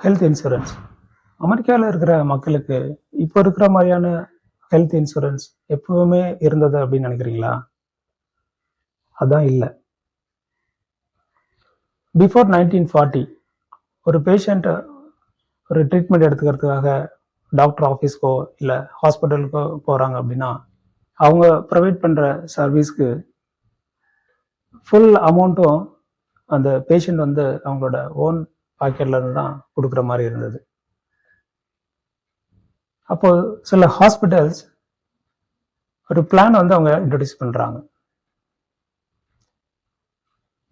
Health insurance அமெரிக்காவில் இருக்கிற மக்களுக்கு இப்போ இருக்கிற மாதிரியான ஹெல்த் இன்சூரன்ஸ் எப்பவுமே இருந்தது அப்படின்னு நினைக்கிறீங்களா? அதான் இல்லை. பிஃபோர் 1940 ஒரு பேஷண்ட் ஒரு ட்ரீட்மெண்ட் எடுத்துக்கிறதுக்காக டாக்டர் ஆஃபீஸ்க்கோ இல்லை ஹாஸ்பிட்டலுக்கோ போகிறாங்க அப்படின்னா அவங்க ப்ரொவைட் பண்ணுற சர்வீஸ்க்கு ஃபுல் அமௌண்ட்டும் அந்த பேஷண்ட் வந்து அவங்களோட ஓன் பாக்கெட்ல இருந்து தான் கொடுக்குற மாதிரி இருந்தது. அப்போ சில ஹாஸ்பிட்டல்ஸ் ஒரு பிளான் வந்து அவங்க இன்ட்ரடியூஸ் பண்றாங்க.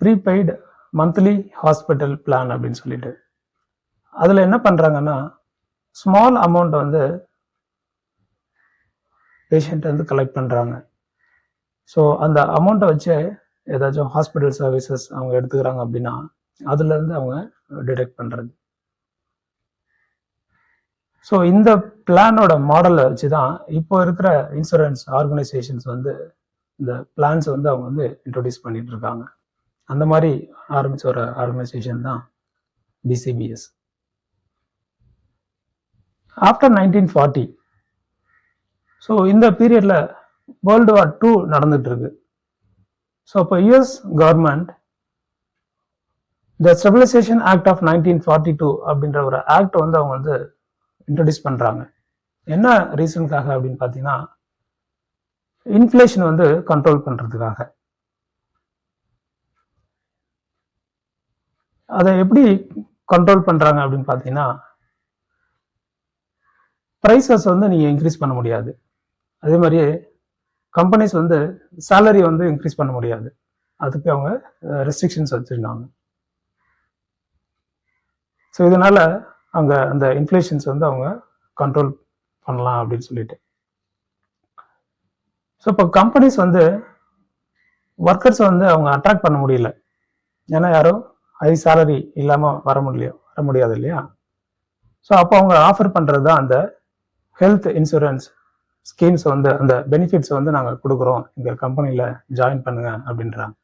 ப்ரீபெய்டு மந்த்லி ஹாஸ்பிட்டல் பிளான் அப்படின்னு சொல்லிட்டு அதுல என்ன பண்றாங்கன்னா ஸ்மால் அமௌண்ட் வந்து பேஷண்ட் வந்து கலெக்ட் பண்றாங்க. ஸோ அந்த அமௌண்ட்டை வச்சு ஏதாச்சும் ஹாஸ்பிட்டல் சர்வீசஸ் அவங்க எடுத்துக்கிறாங்க அப்படின்னா அதுல இருந்து அவங்க டிடெக்ட் பண்றது. ஸோ இந்த பிளானோட மாடலை வச்சு தான் இப்போ இருக்கிற இன்சூரன்ஸ் ஆர்கனைசேஷன்ஸ் வந்து இந்த பிளான்ஸ் வந்து அவங்க வந்து இன்ட்ரோடியூஸ் பண்ணிட்டு இருக்காங்க. அந்த மாதிரி ஆரம்பிச்ச ஒரு ஆர்கனைசேஷன் தான் பிசிபிஎஸ். ஆஃப்டர் 1940 ஸோ இந்த பீரியட்ல வேர்ல்டு வார் 2 நடந்துட்டு இருக்கு. ஸோ இப்போ US government the stabilization act of 1942 அப்படின்ற ஒரு ஆக்ட் வந்து அவங்க வந்து இன்ட்ரடியூஸ் பண்றாங்க. என்ன ரீசனுக்காக அப்படின்னு பார்த்தீங்கன்னா இன்ஃப்ளேஷன் வந்து கண்ட்ரோல் பண்றதுக்காக. அதை எப்படி கண்ட்ரோல் பண்றாங்க அப்படின்னு பார்த்தீங்கன்னா ப்ரைஸஸ் வந்து நீங்க இன்க்ரீஸ் பண்ண முடியாது. அதே மாதிரி கம்பெனிஸ் வந்து சேலரி வந்து இன்க்ரீஸ் பண்ண முடியாது. அதுக்கு அவங்க ரெஸ்ட்ரிக்ஷன்ஸ் வச்சிருந்தாங்க. ஸோ இதனால அவங்க அந்த இன்ஃப்ளேஷன்ஸ் வந்து அவங்க கண்ட்ரோல் பண்ணலாம் அப்படின்னு சொல்லிட்டு. ஸோ இப்போ கம்பெனிஸ் வந்து ஒர்க்கர்ஸை வந்து அவங்க அட்ராக்ட் பண்ண முடியல. ஏன்னா யாரும் ஹை சேலரி இல்லாமல் வர முடியாது இல்லையா? ஸோ அப்போ அவங்க ஆஃபர் பண்ணுறது தான் அந்த ஹெல்த் இன்சூரன்ஸ் ஸ்கீம்ஸ் வந்து அந்த பெனிஃபிட்ஸ் வந்து நாங்கள் கொடுக்குறோம், எங்கள் கம்பெனியில் ஜாயின் பண்ணுங்க அப்படின்றாங்க.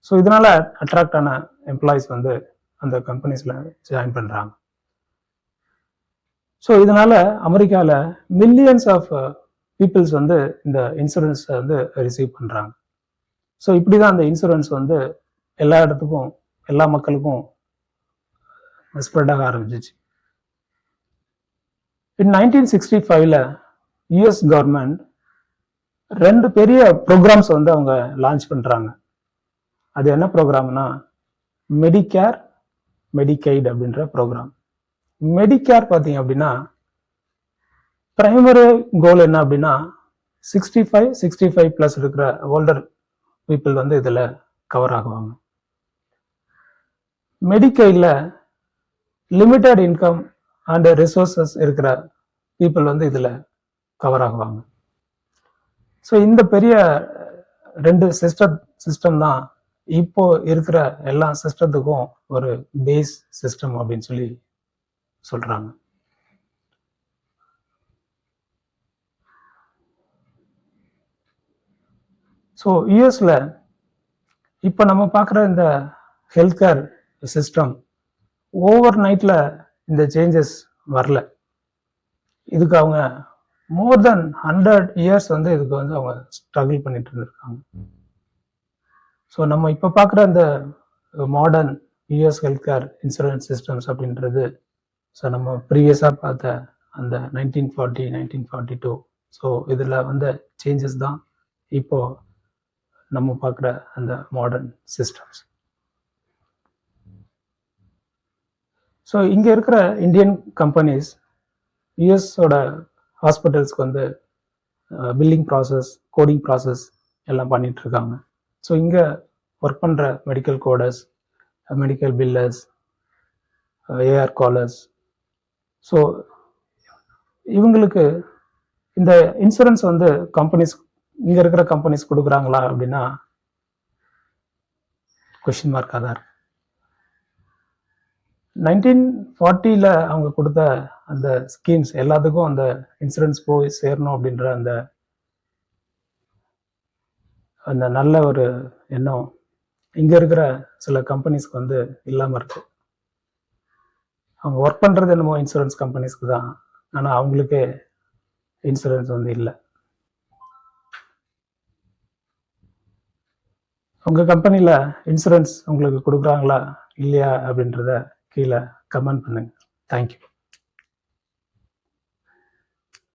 ஸோ இதனால அட்ராக்ட் ஆன எம்ப்ளாயிஸ் வந்து அந்த கம்பெனிஸில் ஜாயின் பண்ணுறாங்க. ஸோ இதனால அமெரிக்காவில் மில்லியன்ஸ் ஆஃப் பீப்புள்ஸ் வந்து இந்த இன்சூரன்ஸை வந்து ரிசீவ் பண்ணுறாங்க. ஸோ இப்படி தான் அந்த இன்சூரன்ஸ் வந்து எல்லா இடத்துக்கும் எல்லா மக்களுக்கும் ஸ்ப்ரெட் ஆக ஆரம்பிச்சிச்சு. இன் 1965 யூஎஸ் கவர்மெண்ட் 2 பெரிய ப்ரோக்ராம்ஸ் வந்து அவங்க லான்ச் பண்றாங்க. அது என்ன ப்ரோக்ராம்னா மெடிகேர் மெடிகைட் அப்படின்ற ப்ரோக்ராம். மெடிகேர் பார்த்தீங்க அப்படின்னா பிரைமரி கோல் என்ன அப்படின்னா 65+ இருக்கிற ஓல்டர் பீப்புள் வந்து இதுல கவர் ஆகுவாங்க. மெடிகைட்ல லிமிட்டட் இன்கம் அண்ட் ரிசோர்சஸ் இருக்கிற பீப்புள் வந்து இதுல கவர் ஆகுவாங்க. ஸோ இந்த பெரிய 2 சிஸ்டம் தான் இப்போ இருக்கிற எல்லா சிஸ்டத்துக்கும் ஒரு பேஸ் சிஸ்டம் அப்படின்னு சொல்லி சொல்றாங்க. ஸோ யூஎஸ்ல இப்போ நம்ம பார்க்குற இந்த ஹெல்த் கேர் சிஸ்டம் ஓவர் நைட்ல இந்த சேஞ்சஸ் வரல. இதுக்கு அவங்க மோர் தென் 100 இயர்ஸ் வந்து இதுக்கு வந்து அவங்க ஸ்ட்ரகிள் பண்ணிட்டு இருந்திருக்காங்க. ஸோ நம்ம இப்போ பார்க்குற இந்த modern US health care insurance systems அப்படின்றது ஸோ நம்ம ப்ரீவியஸாக பார்த்த அந்த 1940 1942 ஸோ இதில் வந்த சேஞ்சஸ் தான் இப்போ நம்ம பார்க்குற அந்த மாடர்ன் சிஸ்டம்ஸ். ஸோ இங்கே இருக்கிற இந்தியன் கம்பெனிஸ் யூஎஸோட ஹாஸ்பிட்டல்ஸ்க்கு வந்து பில்லிங் ப்ராசஸ் கோடிங் ப்ராசஸ் எல்லாம் பண்ணிட்டு இருக்காங்க. ஸோ இங்கே ஒர்க் பண்ணுற medical coders medical billers AR callers so இவங்களுக்கு இந்த இன்சூரன்ஸ் வந்து கம்பெனிஸ் இங்கே இருக்கிற கம்பெனிஸ் கொடுக்குறாங்களா அப்படின்னா கொஸ்டின் மார்க்காக தான் இருக்கு. 1940 அவங்க கொடுத்த அந்த ஸ்கீம்ஸ் எல்லாத்துக்கும் அந்த இன்சூரன்ஸ் போய் சேரணும் அப்படின்ற அந்த நல்ல ஒரு எண்ணம் இங்க இருக்கிற சில கம்பெனிஸ்க்கு வந்து இல்லாம இருக்கு. அவங்க ஒர்க் பண்ணுறது என்னமோ இன்சூரன்ஸ் கம்பெனிஸ்க்கு தான், ஆனால் அவங்களுக்கு இன்சூரன்ஸ் வந்து இல்லை. உங்கள் கம்பெனியில் இன்சூரன்ஸ் உங்களுக்கு கொடுக்குறாங்களா இல்லையா அப்படின்றத கீழே கமெண்ட் பண்ணுங்கள். தேங்க்யூ.